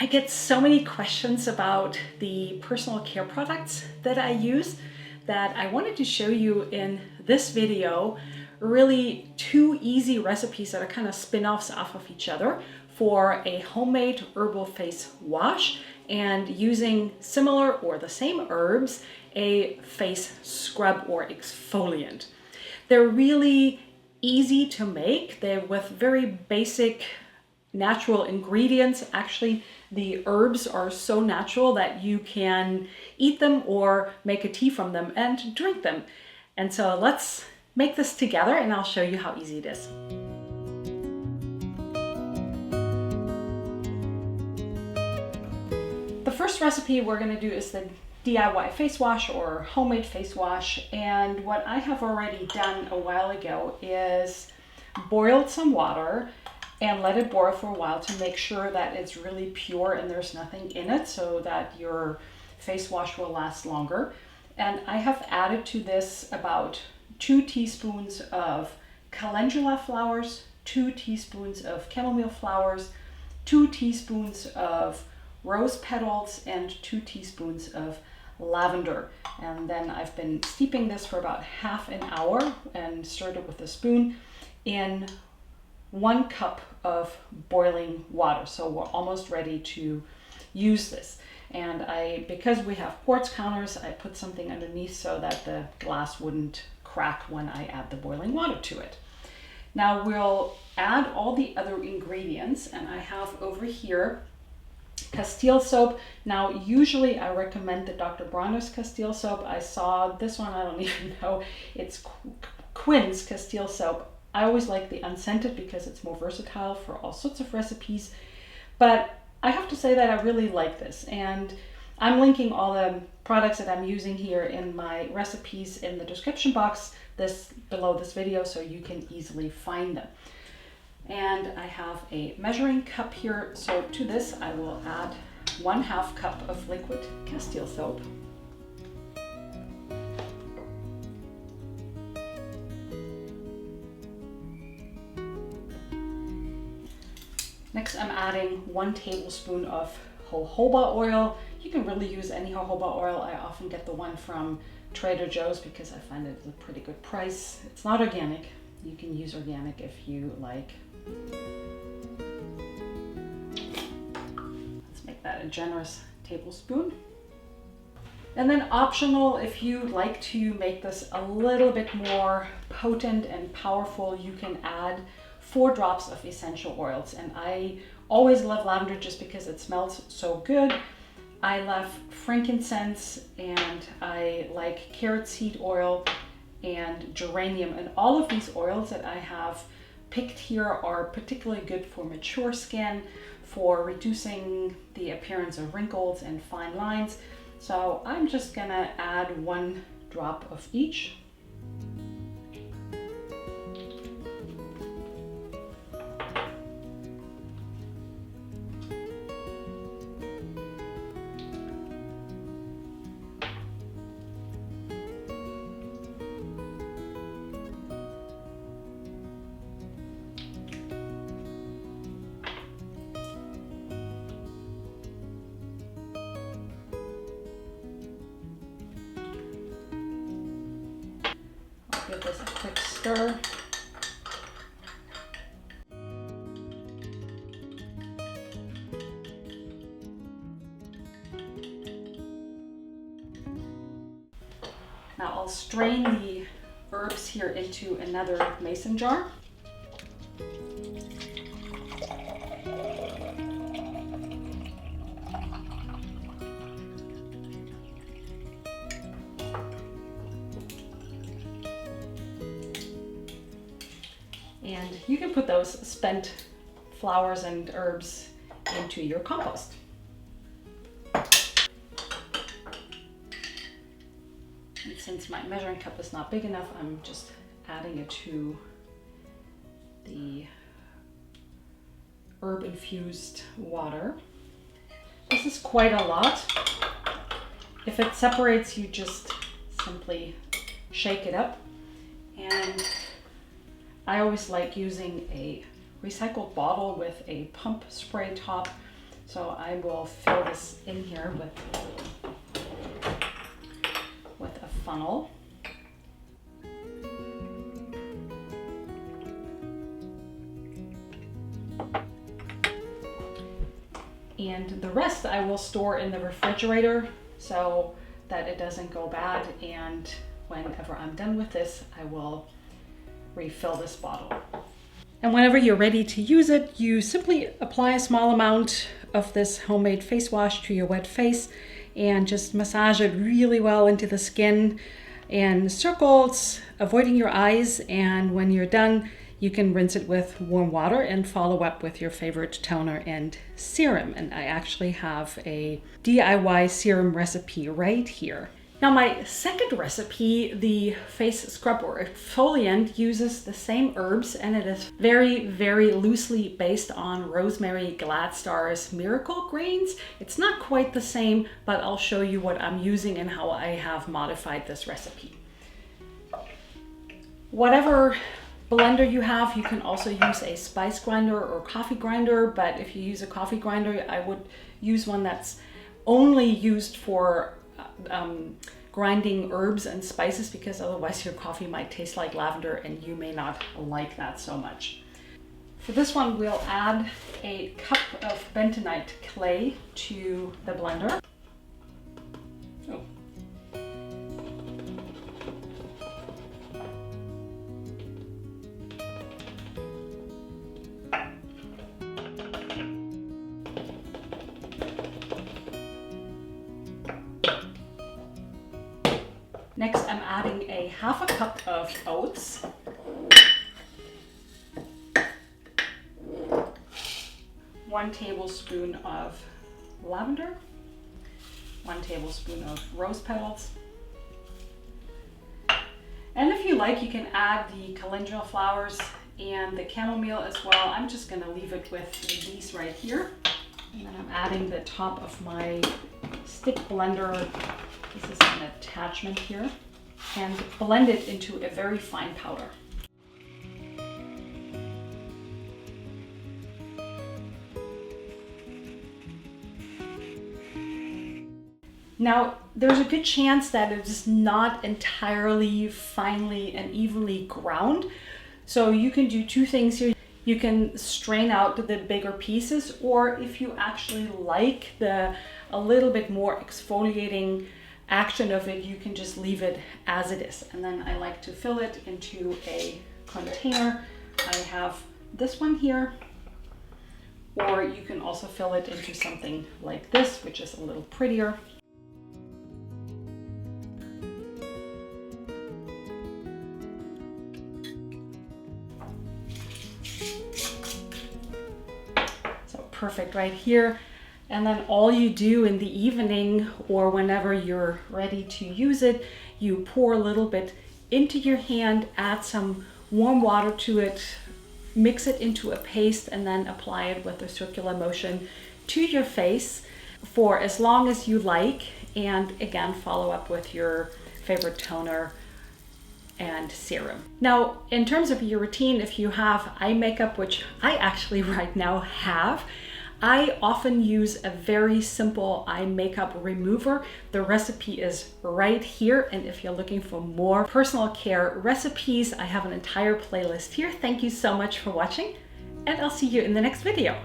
I get so many questions about the personal care products that I use that I wanted to show you in this video. Really two easy recipes that are kind of spin-offs off of each other for a homemade herbal face wash, and using similar or the same herbs, a face scrub or exfoliant. They're really easy to make. They're with very basic natural ingredients. Actually, the herbs are so natural that you can eat them or make a tea from them and drink them. And so let's make this together and I'll show you how easy it is. The first recipe we're going to do is the DIY face wash or homemade face wash. And what I have already done a while ago is boiled some water and let it boil for a while to make sure that it's really pure and there's nothing in it, so that your face wash will last longer. And I have added to this about 2 teaspoons of calendula flowers, 2 teaspoons of chamomile flowers, 2 teaspoons of rose petals, and 2 teaspoons of lavender. And then I've been steeping this for about half an hour and stirred it with a spoon in 1 cup of boiling water. So we're almost ready to use this. And because we have quartz counters, I put something underneath so that the glass wouldn't crack when I add the boiling water to it. Now we'll add all the other ingredients, and I have over here Castile soap. Now usually I recommend the Dr. Bronner's Castile soap. I saw this one, I don't even know, it's Quinn's Castile soap. I always like the unscented because it's more versatile for all sorts of recipes. But I have to say that I really like this, and I'm linking all the products that I'm using here in my recipes in the description box below this video, so you can easily find them. And I have a measuring cup here, so to this I will add 1/2 cup of liquid Castile soap. Next, I'm adding 1 tablespoon of jojoba oil. You can really use any jojoba oil. I often get the one from Trader Joe's because I find it a pretty good price. It's not organic. You can use organic if you like. Let's make that a generous tablespoon. And then optional, if you like to make this a little bit more potent and powerful, you can add 4 drops of essential oils. And I always love lavender just because it smells so good. I love frankincense, and I like carrot seed oil and geranium. And all of these oils that I have picked here are particularly good for mature skin, for reducing the appearance of wrinkles and fine lines. So I'm just gonna add 1 drop of each. Give this a quick stir. Now I'll strain the herbs here into another mason jar. And you can put those spent flowers and herbs into your compost. And since my measuring cup is not big enough, I'm just adding it to the herb infused water. This is quite a lot. If it separates, you just simply shake it up. And I always like using a recycled bottle with a pump spray top So I will fill this in here with a funnel. And the rest I will store in the refrigerator so that it doesn't go bad, and whenever I'm done with this, I will refill this bottle. And whenever you're ready to use it, you simply apply a small amount of this homemade face wash to your wet face and just massage it really well into the skin in circles, avoiding your eyes. And when you're done, you can rinse it with warm water and follow up with your favorite toner and serum. And I actually have a DIY serum recipe right here. Now my second recipe, the face scrub or exfoliant, uses the same herbs, and it is very, very loosely based on Rosemary Gladstar's Miracle Greens. It's not quite the same, but I'll show you what I'm using and how I have modified this recipe. Whatever blender you have, you can also use a spice grinder or coffee grinder, but if you use a coffee grinder, I would use one that's only used for grinding herbs and spices, because otherwise your coffee might taste like lavender and you may not like that so much. For this one, we'll add a cup of bentonite clay to the blender. Oh. Next, I'm adding a half a cup of oats, 1 tablespoon of lavender, 1 tablespoon of rose petals, and if you like, you can add the calendula flowers and the chamomile as well. I'm just going to leave it with these right here, and then I'm adding the top of my stick blender. This is an attachment here, and blend it into a very fine powder. Now, there's a good chance that it's not entirely finely and evenly ground. So you can do two things here. You can strain out the bigger pieces, or if you actually like a little bit more exfoliating action of it, you can just leave it as it is. And then I like to fill it into a container. I have this one here, or you can also fill it into something like this, which is a little prettier. So perfect right here. And then all you do in the evening or whenever you're ready to use it, you pour a little bit into your hand, add some warm water to it, mix it into a paste, and then apply it with a circular motion to your face for as long as you like. And again, follow up with your favorite toner and serum. Now, in terms of your routine, if you have eye makeup, which I actually right now have, I often use a very simple eye makeup remover. The recipe is right here, and if you're looking for more personal care recipes, I have an entire playlist here. Thank you so much for watching, and I'll see you in the next video.